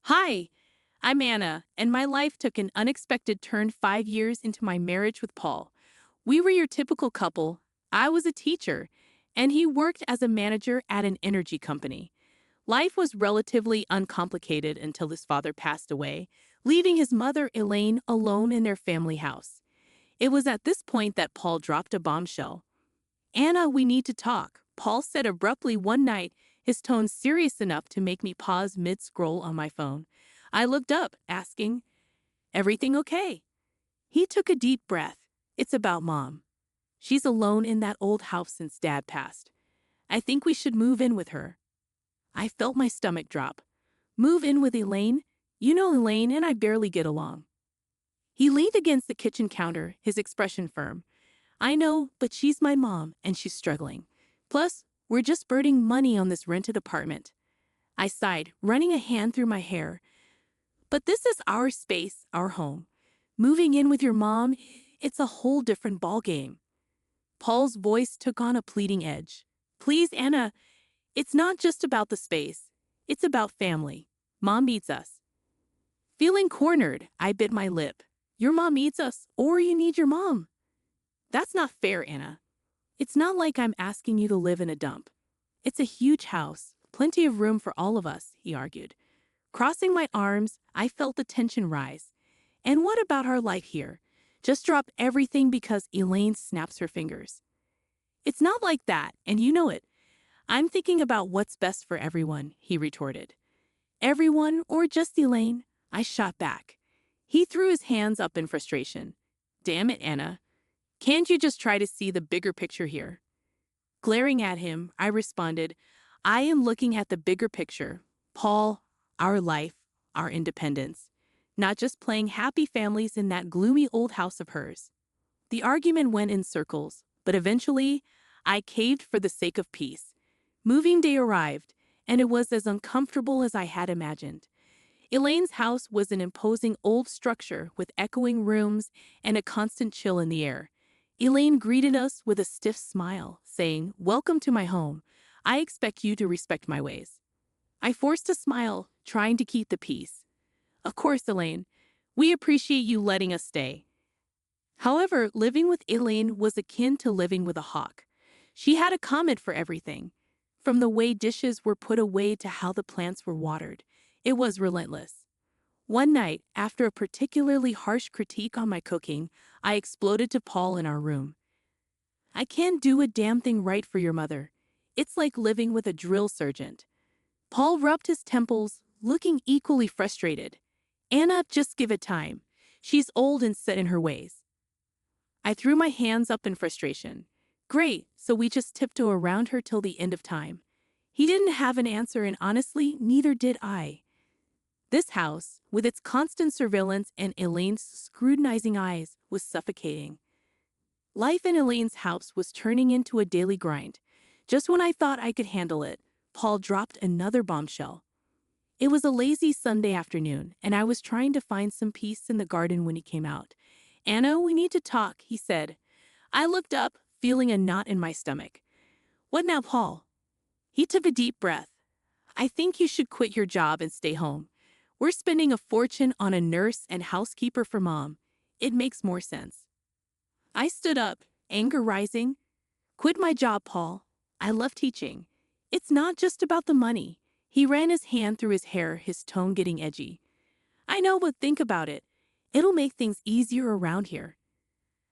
Hi, I'm Anna, and my life took an unexpected turn 5 years into my marriage with Paul. We were your typical couple. I was a teacher, and he worked as a manager at an energy company. Life was relatively uncomplicated until his father passed away, leaving his mother, Elaine, alone in their family house. It was at this point that Paul dropped a bombshell. Anna, we need to talk, Paul said abruptly one night, his tone serious enough to make me pause mid-scroll on my phone. I looked up, asking, "Everything okay?" He took a deep breath. "It's about Mom. She's alone in that old house since Dad passed. I think we should move in with her." I felt my stomach drop. Move in with Elaine? You know Elaine and I barely get along. He leaned against the kitchen counter, his expression firm. "I know, but she's my mom, and she's struggling. Plus, we're just burning money on this rented apartment." I sighed, running a hand through my hair. "But this is our space, our home. Moving in with your mom, it's a whole different ballgame." Paul's voice took on a pleading edge. "Please, Anna, it's not just about the space. It's about family. Mom needs us." Feeling cornered, I bit my lip. "Your mom needs us, or you need your mom." "That's not fair, Anna. It's not like I'm asking you to live in a dump. It's a huge house, plenty of room for all of us," he argued. Crossing my arms, I felt the tension rise. "And what about our life here? Just drop everything because Elaine snaps her fingers." "It's not like that, and you know it. I'm thinking about what's best for everyone," he retorted. "Everyone or just Elaine?" I shot back. He threw his hands up in frustration. "Damn it, Anna. Can't you just try to see the bigger picture here?" Glaring at him, I responded, "I am looking at the bigger picture. Paul, our life, our independence. Not just playing happy families in that gloomy old house of hers." The argument went in circles, but eventually, I caved for the sake of peace. Moving day arrived, and it was as uncomfortable as I had imagined. Elaine's house was an imposing old structure with echoing rooms and a constant chill in the air. Elaine greeted us with a stiff smile, saying, "Welcome to my home. I expect you to respect my ways." I forced a smile, trying to keep the peace. "Of course, Elaine. We appreciate you letting us stay." However, living with Elaine was akin to living with a hawk. She had a comment for everything, from the way dishes were put away to how the plants were watered. It was relentless. One night, after a particularly harsh critique on my cooking, I exploded to Paul in our room. "I can't do a damn thing right for your mother. It's like living with a drill sergeant." Paul rubbed his temples, looking equally frustrated. "Anna, just give it time. She's old and set in her ways." I threw my hands up in frustration. "Great, so we just tiptoe around her till the end of time." He didn't have an answer, and honestly, neither did I. This house, with its constant surveillance and Elaine's scrutinizing eyes, was suffocating. Life in Elaine's house was turning into a daily grind. Just when I thought I could handle it, Paul dropped another bombshell. It was a lazy Sunday afternoon, and I was trying to find some peace in the garden when he came out. "Anna, we need to talk," he said. I looked up, feeling a knot in my stomach. "What now, Paul?" He took a deep breath. "I think you should quit your job and stay home. We're spending a fortune on a nurse and housekeeper for Mom. It makes more sense." I stood up, anger rising. "Quit my job, Paul. I love teaching. It's not just about the money." He ran his hand through his hair, his tone getting edgy. "I know, but think about it. It'll make things easier around here."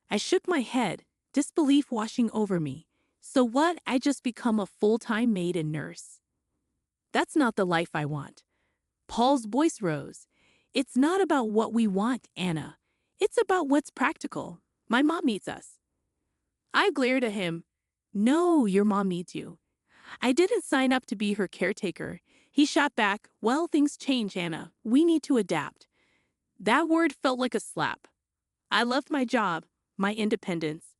I shook my head, disbelief washing over me. "So what? I just become a full-time maid and nurse?" "That's not the life I want." Paul's voice rose. "It's not about what we want, Anna. It's about what's practical. My mom needs us." I glared at him. "No, your mom needs you. I didn't sign up to be her caretaker." He shot back, "Well, things change, Anna. We need to adapt." That word felt like a slap. I left my job, my independence.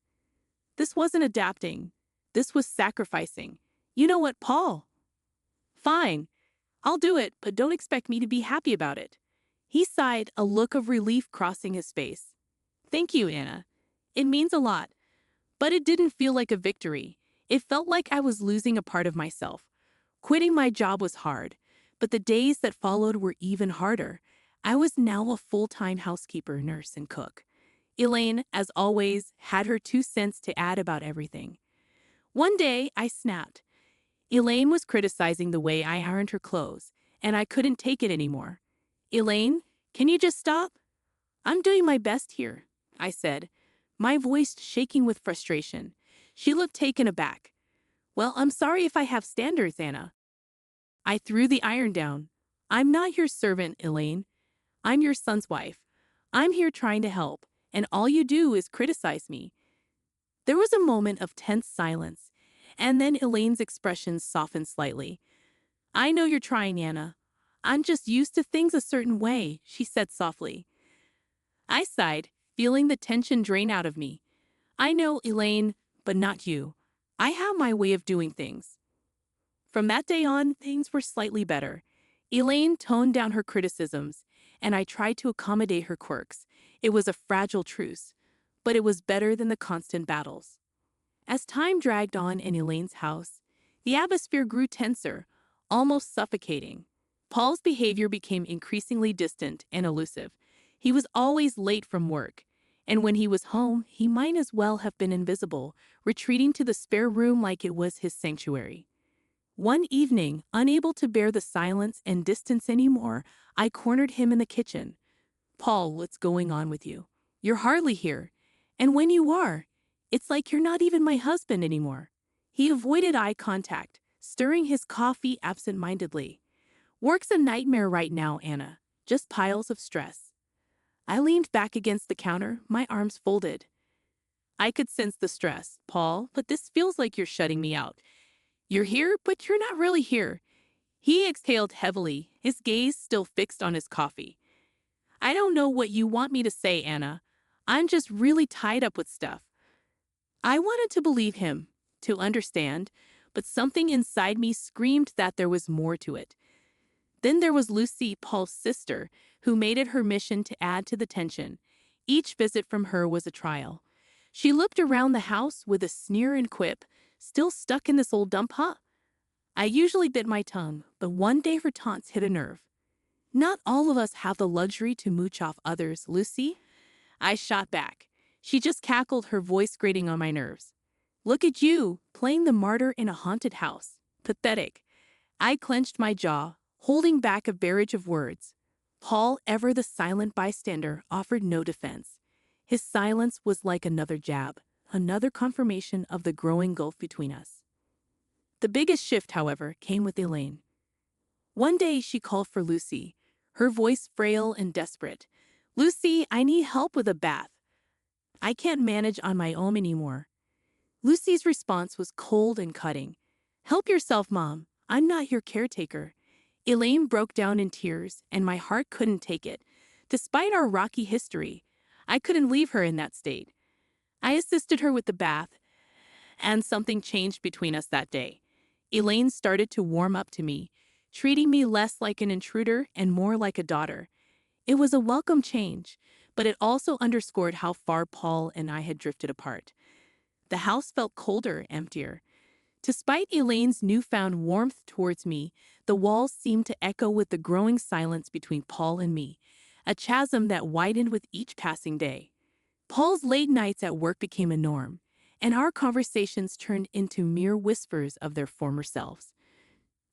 This wasn't adapting. This was sacrificing. "You know what, Paul? Fine. I'll do it, but don't expect me to be happy about it." He sighed, a look of relief crossing his face. "Thank you, Anna. It means a lot." But it didn't feel like a victory. It felt like I was losing a part of myself. Quitting my job was hard, But the days that followed were even harder. I was now a full-time housekeeper, nurse, and cook. Elaine, as always, had her 2 cents to add about everything. One day, I snapped. Elaine was criticizing the way I ironed her clothes, and I couldn't take it anymore. Elaine, can you just stop? I'm doing my best here, I said, my voice shaking with frustration. She looked taken aback. Well, I'm sorry if I have standards, Anna. I threw the iron down. I'm not your servant, Elaine. I'm your son's wife. I'm here trying to help, and all you do is criticize me. There was a moment of tense silence, and then Elaine's expression softened slightly. I know you're trying, Anna. I'm just used to things a certain way, she said softly. I sighed, feeling the tension drain out of me. I know, Elaine, but not you. I have my way of doing things. From that day on, things were slightly better. Elaine toned down her criticisms, and I tried to accommodate her quirks. It was a fragile truce, but it was better than the constant battles. As time dragged on in Elaine's house, the atmosphere grew tenser, almost suffocating. Paul's behavior became increasingly distant and elusive. He was always late from work, and when he was home, he might as well have been invisible, retreating to the spare room like it was his sanctuary. One evening, unable to bear the silence and distance anymore, I cornered him in the kitchen. Paul, what's going on with you? You're hardly here. And when you are, it's like you're not even my husband anymore. He avoided eye contact, stirring his coffee absent-mindedly. Work's a nightmare right now, Anna. Just piles of stress. I leaned back against the counter, my arms folded. I could sense the stress, Paul, but this feels like you're shutting me out. You're here, but you're not really here. He exhaled heavily, his gaze still fixed on his coffee. I don't know what you want me to say, Anna. I'm just really tied up with stuff. I wanted to believe him, to understand, but something inside me screamed that there was more to it. Then there was Lucy, Paul's sister, who made it her mission to add to the tension. Each visit from her was a trial. She looked around the house with a sneer and quip, still stuck in this old dump, huh? I usually bit my tongue, but one day her taunts hit a nerve. Not all of us have the luxury to mooch off others, Lucy. I shot back. She just cackled, her voice grating on my nerves. Look at you, playing the martyr in a haunted house. Pathetic. I clenched my jaw, holding back a barrage of words. Paul, ever the silent bystander, offered no defense. His silence was like another jab, another confirmation of the growing gulf between us. The biggest shift, however, came with Elaine. One day she called for Lucy, her voice frail and desperate. Lucy, I need help with a bath. I can't manage on my own anymore. Lucy's response was cold and cutting. Help yourself, Mom. I'm not your caretaker. Elaine broke down in tears, and my heart couldn't take it. Despite our rocky history, I couldn't leave her in that state. I assisted her with the bath, and something changed between us that day. Elaine started to warm up to me, treating me less like an intruder and more like a daughter. It was a welcome change, but it also underscored how far Paul and I had drifted apart. The house felt colder, emptier. Despite Elaine's newfound warmth towards me, the walls seemed to echo with the growing silence between Paul and me, a chasm that widened with each passing day. Paul's late nights at work became a norm, and our conversations turned into mere whispers of their former selves.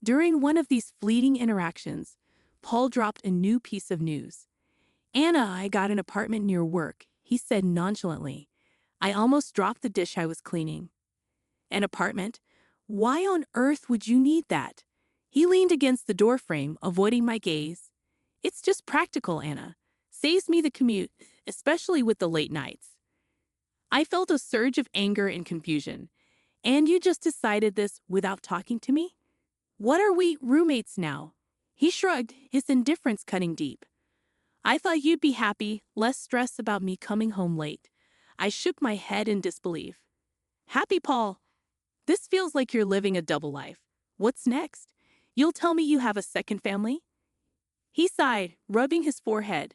During one of these fleeting interactions, Paul dropped a new piece of news. Anna, I got an apartment near work, he said nonchalantly. I almost dropped the dish I was cleaning. An apartment? Why on earth would you need that? He leaned against the doorframe, avoiding my gaze. It's just practical, Anna. Saves me the commute, especially with the late nights. I felt a surge of anger and confusion. And you just decided this without talking to me? What are we, roommates now? He shrugged, his indifference cutting deep. I thought you'd be happy, less stress about me coming home late. I shook my head in disbelief. Happy, Paul? This feels like you're living a double life. What's next? You'll tell me you have a second family? He sighed, rubbing his forehead.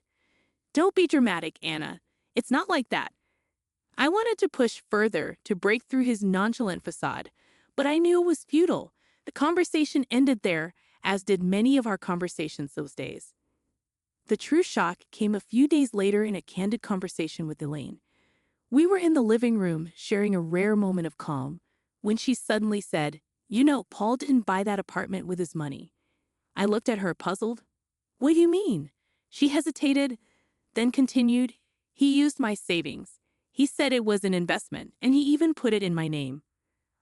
Don't be dramatic, Anna. It's not like that. I wanted to push further, to break through his nonchalant facade, but I knew it was futile. The conversation ended there, as did many of our conversations those days. The true shock came a few days later in a candid conversation with Elaine. We were in the living room, sharing a rare moment of calm, when she suddenly said, "You know, Paul didn't buy that apartment with his money." I looked at her, puzzled. "What do you mean?" She hesitated, then continued, "He used my savings. He said it was an investment, and he even put it in my name."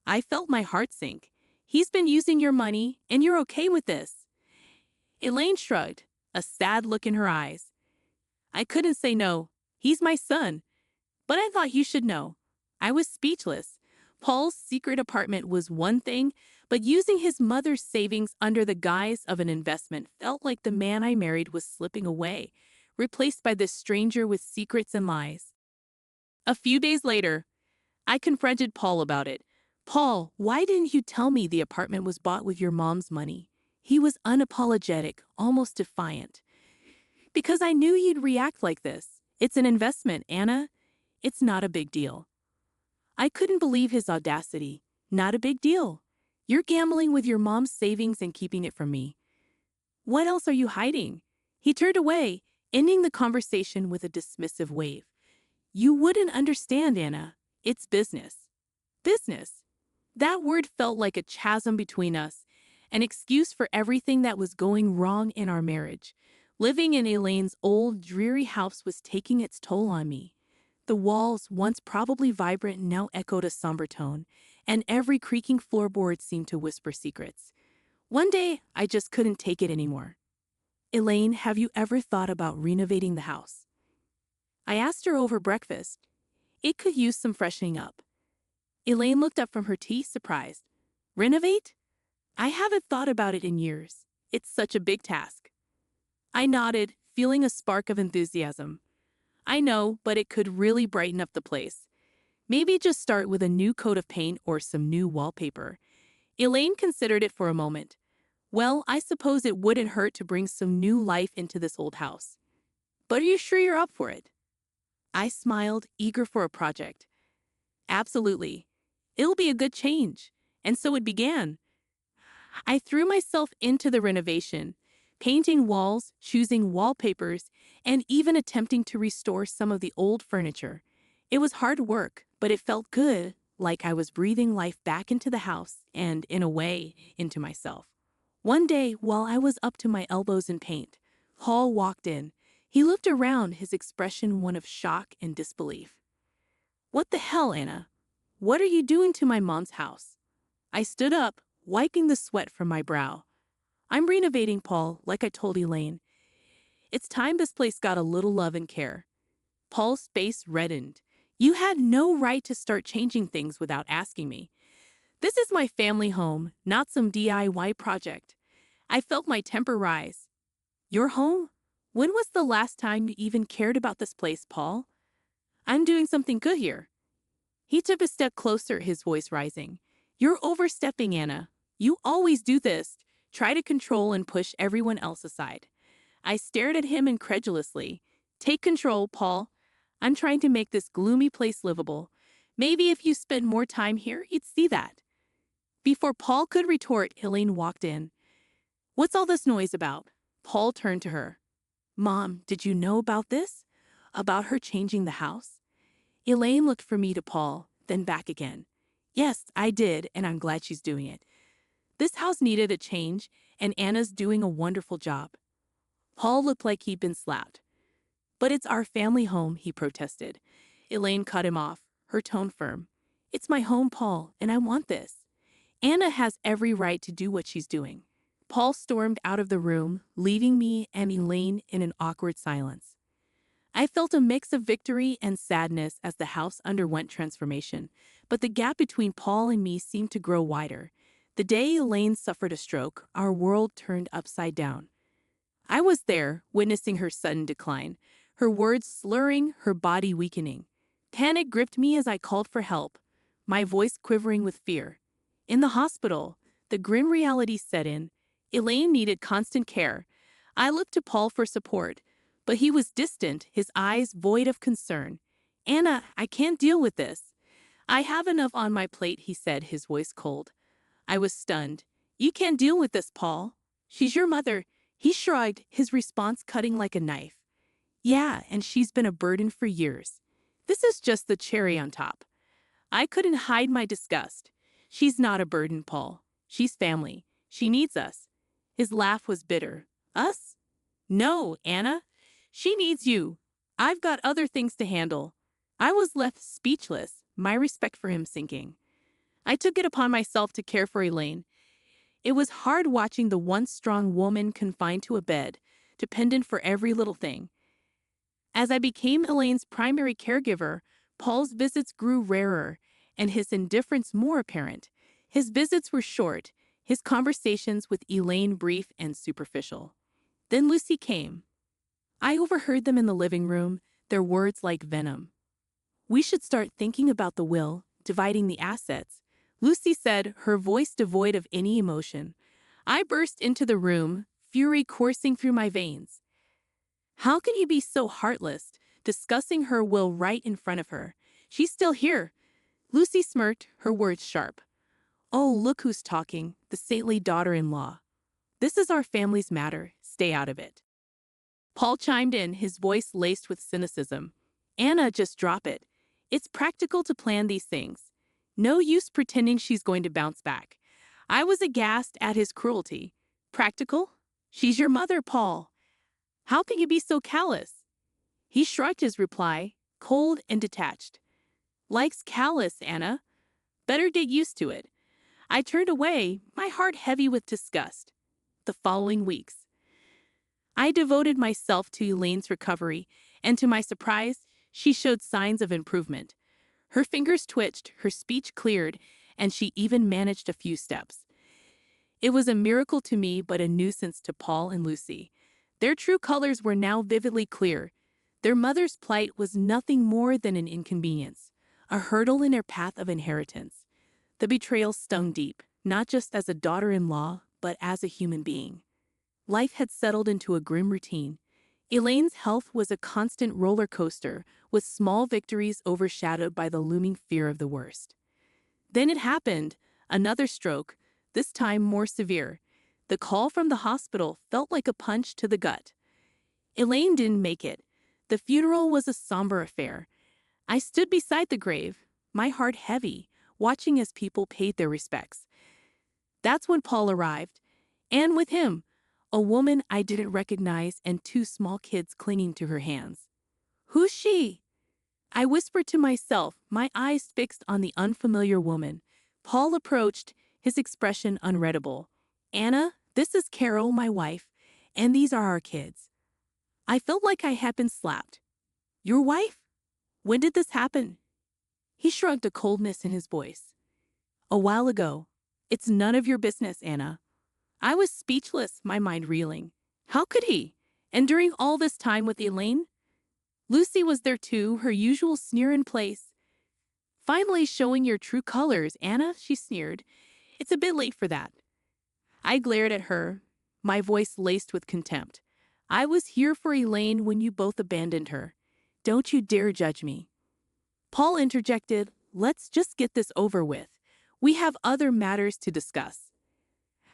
I felt my heart sink. "He's been using your money, and you're okay with this?" Elaine shrugged, a sad look in her eyes. "I couldn't say no. He's my son. But I thought you should know." I was speechless. Paul's secret apartment was one thing, but using his mother's savings under the guise of an investment felt like the man I married was slipping away, replaced by this stranger with secrets and lies. A few days later, I confronted Paul about it. "Paul, why didn't you tell me the apartment was bought with your mom's money?" He was unapologetic, almost defiant. "Because I knew you'd react like this. It's an investment, Anna. It's not a big deal." I couldn't believe his audacity. "Not a big deal. You're gambling with your mom's savings and keeping it from me. What else are you hiding?" He turned away, ending the conversation with a dismissive wave. "You wouldn't understand, Anna. It's business." Business. That word felt like a chasm between us, an excuse for everything that was going wrong in our marriage. Living in Elaine's old, dreary house was taking its toll on me. The walls, once probably vibrant, now echoed a somber tone, and every creaking floorboard seemed to whisper secrets. One day, I just couldn't take it anymore. "Elaine, have you ever thought about renovating the house?" I asked her over breakfast. It could use some freshening up. Elaine looked up from her tea, surprised. "Renovate? I haven't thought about it in years. It's such a big task." I nodded, feeling a spark of enthusiasm. "I know, but it could really brighten up the place. Maybe just start with a new coat of paint or some new wallpaper." Elaine considered it for a moment. "Well, I suppose it wouldn't hurt to bring some new life into this old house. But are you sure you're up for it?" I smiled, eager for a project. "Absolutely. It'll be a good change." And so it began. I threw myself into the renovation, painting walls, choosing wallpapers, and even attempting to restore some of the old furniture. It was hard work, but it felt good, like I was breathing life back into the house and, in a way, into myself. One day, while I was up to my elbows in paint, Paul walked in. He looked around, his expression one of shock and disbelief. "What the hell, Anna? What are you doing to my mom's house?" I stood up, wiping the sweat from my brow. "I'm renovating, Paul, like I told Elaine. It's time this place got a little love and care." Paul's face reddened. "You had no right to start changing things without asking me. This is my family home, not some DIY project." I felt my temper rise. "Your home? When was the last time you even cared about this place, Paul? I'm doing something good here." He took a step closer, his voice rising. "You're overstepping, Anna. You always do this. Try to control and push everyone else aside." I stared at him incredulously. "Take control, Paul. I'm trying to make this gloomy place livable. Maybe if you spent more time here, you'd see that." Before Paul could retort, Elaine walked in. "What's all this noise about?" Paul turned to her. "Mom, did you know about this? About her changing the house?" Elaine looked from me to Paul, then back again. "Yes, I did, and I'm glad she's doing it. This house needed a change, and Anna's doing a wonderful job." Paul looked like he'd been slapped. "But it's our family home," he protested. Elaine cut him off, her tone firm. "It's my home, Paul, and I want this. Anna has every right to do what she's doing." Paul stormed out of the room, leaving me and Elaine in an awkward silence. I felt a mix of victory and sadness as the house underwent transformation, but the gap between Paul and me seemed to grow wider. The day Elaine suffered a stroke, our world turned upside down. I was there, witnessing her sudden decline, her words slurring, her body weakening. Panic gripped me as I called for help, my voice quivering with fear. In the hospital, the grim reality set in. Elaine needed constant care. I looked to Paul for support, but he was distant, his eyes void of concern. "Anna, I can't deal with this." "I have enough on my plate," he said, his voice cold. I was stunned. "You can't deal with this, Paul." She's your mother. He shrugged, his response cutting like a knife. Yeah, and she's been a burden for years. This is just the cherry on top. I couldn't hide my disgust. She's not a burden, Paul. She's family. She needs us. His laugh was bitter. Us? No, Anna. She needs you. I've got other things to handle. I was left speechless, my respect for him sinking. I took it upon myself to care for Elaine. It was hard watching the once strong woman confined to a bed, dependent for every little thing. As I became Elaine's primary caregiver, Paul's visits grew rarer, and his indifference more apparent. His visits were short, his conversations with Elaine brief and superficial. Then Lucy came. I overheard them in the living room, their words like venom. We should start thinking about the will, dividing the assets, Lucy said, her voice devoid of any emotion. I burst into the room, fury coursing through my veins. How can you be so heartless, discussing her will right in front of her? She's still here. Lucy smirked, her words sharp. Oh, look who's talking, the saintly daughter-in-law. This is our family's matter, stay out of it. Paul chimed in, his voice laced with cynicism. Anna, just drop it. It's practical to plan these things. No use pretending she's going to bounce back. I was aghast at his cruelty. Practical? She's your mother, Paul. How can you be so callous? He shrugged his reply, cold and detached. Likes callous, Anna. Better get used to it. I turned away, my heart heavy with disgust. The following weeks, I devoted myself to Elaine's recovery, and to my surprise, she showed signs of improvement. Her fingers twitched, her speech cleared, and she even managed a few steps. It was a miracle to me, but a nuisance to Paul and Lucy. Their true colors were now vividly clear. Their mother's plight was nothing more than an inconvenience, a hurdle in their path of inheritance. The betrayal stung deep, not just as a daughter-in-law, but as a human being. Life had settled into a grim routine. Elaine's health was a constant roller coaster, with small victories overshadowed by the looming fear of the worst. Then it happened, another stroke, this time more severe. The call from the hospital felt like a punch to the gut. Elaine didn't make it. The funeral was a somber affair. I stood beside the grave, my heart heavy, watching as people paid their respects. That's when Paul arrived, and with him, a woman I didn't recognize and two small kids clinging to her hands. Who's she? I whispered to myself, my eyes fixed on the unfamiliar woman. Paul approached, his expression unreadable. Anna, this is Carol, my wife, and these are our kids. I felt like I had been slapped. Your wife? When did this happen? He shrugged, a coldness in his voice. A while ago. It's none of your business, Anna. I was speechless, my mind reeling. How could he? And during all this time with Elaine? Lucy was there too, her usual sneer in place. Finally showing your true colors, Anna, she sneered. It's a bit late for that. I glared at her, my voice laced with contempt. I was here for Elaine when you both abandoned her. Don't you dare judge me. Paul interjected, let's just get this over with. We have other matters to discuss.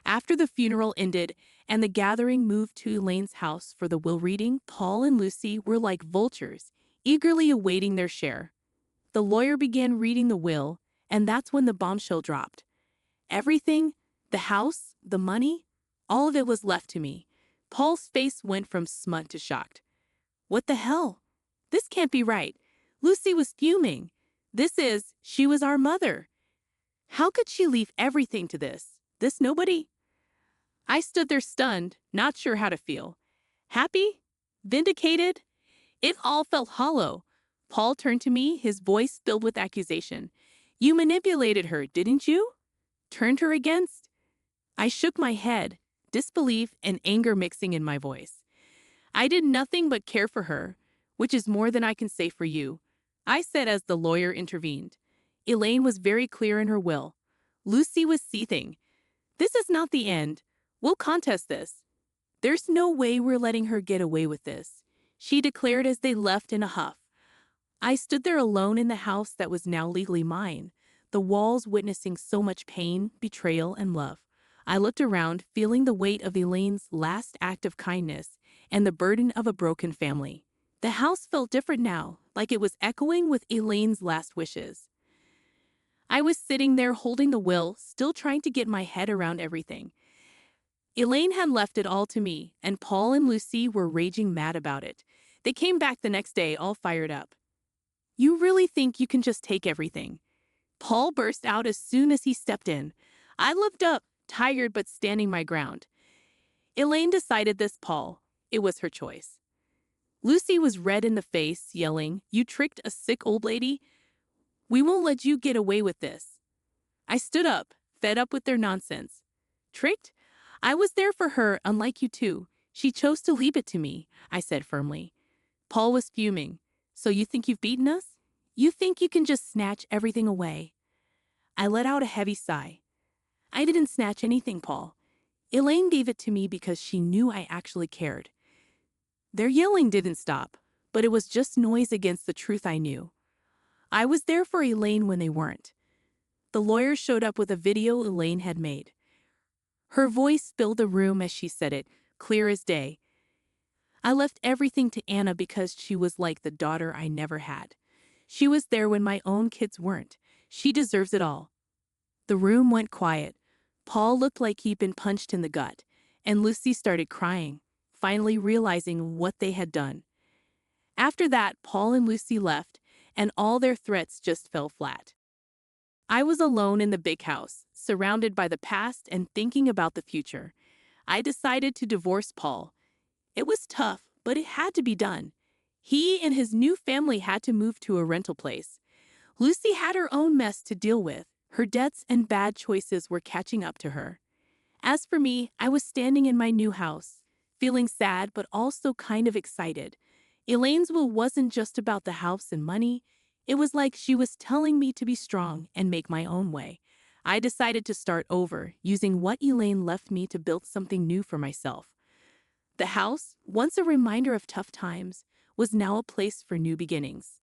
After the funeral ended and the gathering moved to Elaine's house for the will reading, Paul and Lucy were like vultures, eagerly awaiting their share. The lawyer began reading the will, and that's when the bombshell dropped. Everything, the house, the money, all of it was left to me. Paul's face went from smut to shocked. What the hell? This can't be right. Lucy was fuming. She was our mother. How could she leave everything to this nobody? I stood there stunned, not sure how to feel. Happy? Vindicated? It all felt hollow. Paul turned to me, his voice filled with accusation. You manipulated her, didn't you? Turned her against? I shook my head, disbelief and anger mixing in my voice. I did nothing but care for her, which is more than I can say for you, I said as the lawyer intervened. Elaine was very clear in her will. Lucy was seething. This is not the end. We'll contest this. There's no way we're letting her get away with this, she declared as they left in a huff. I stood there alone in the house that was now legally mine, the walls witnessing so much pain, betrayal, and love. I looked around, feeling the weight of Elaine's last act of kindness and the burden of a broken family. The house felt different now, like it was echoing with Elaine's last wishes. I was sitting there holding the will, still trying to get my head around everything. Elaine had left it all to me, and Paul and Lucy were raging mad about it. They came back the next day all fired up. "You really think you can just take everything?" Paul burst out as soon as he stepped in. I looked up, tired but standing my ground. Elaine decided this, Paul. It was her choice. Lucy was red in the face, yelling, "You tricked a sick old lady? We won't let you get away with this." I stood up, fed up with their nonsense. "Tricked? I was there for her, unlike you two. She chose to leave it to me," I said firmly. Paul was fuming. "So you think you've beaten us? You think you can just snatch everything away?" I let out a heavy sigh. "I didn't snatch anything, Paul. Elaine gave it to me because she knew I actually cared." Their yelling didn't stop, but it was just noise against the truth I knew. I was there for Elaine when they weren't. The lawyer showed up with a video Elaine had made. Her voice filled the room as she said it, clear as day. "I left everything to Anna because she was like the daughter I never had. She was there when my own kids weren't. She deserves it all." The room went quiet. Paul looked like he'd been punched in the gut, and Lucy started crying, finally realizing what they had done. After that, Paul and Lucy left, and all their threats just fell flat. I was alone in the big house, surrounded by the past and thinking about the future. I decided to divorce Paul. It was tough, but it had to be done. He and his new family had to move to a rental place. Lucy had her own mess to deal with. Her debts and bad choices were catching up to her. As for me, I was standing in my new house, feeling sad but also kind of excited. Elaine's will wasn't just about the house and money. It was like she was telling me to be strong and make my own way. I decided to start over, using what Elaine left me to build something new for myself. The house, once a reminder of tough times, was now a place for new beginnings.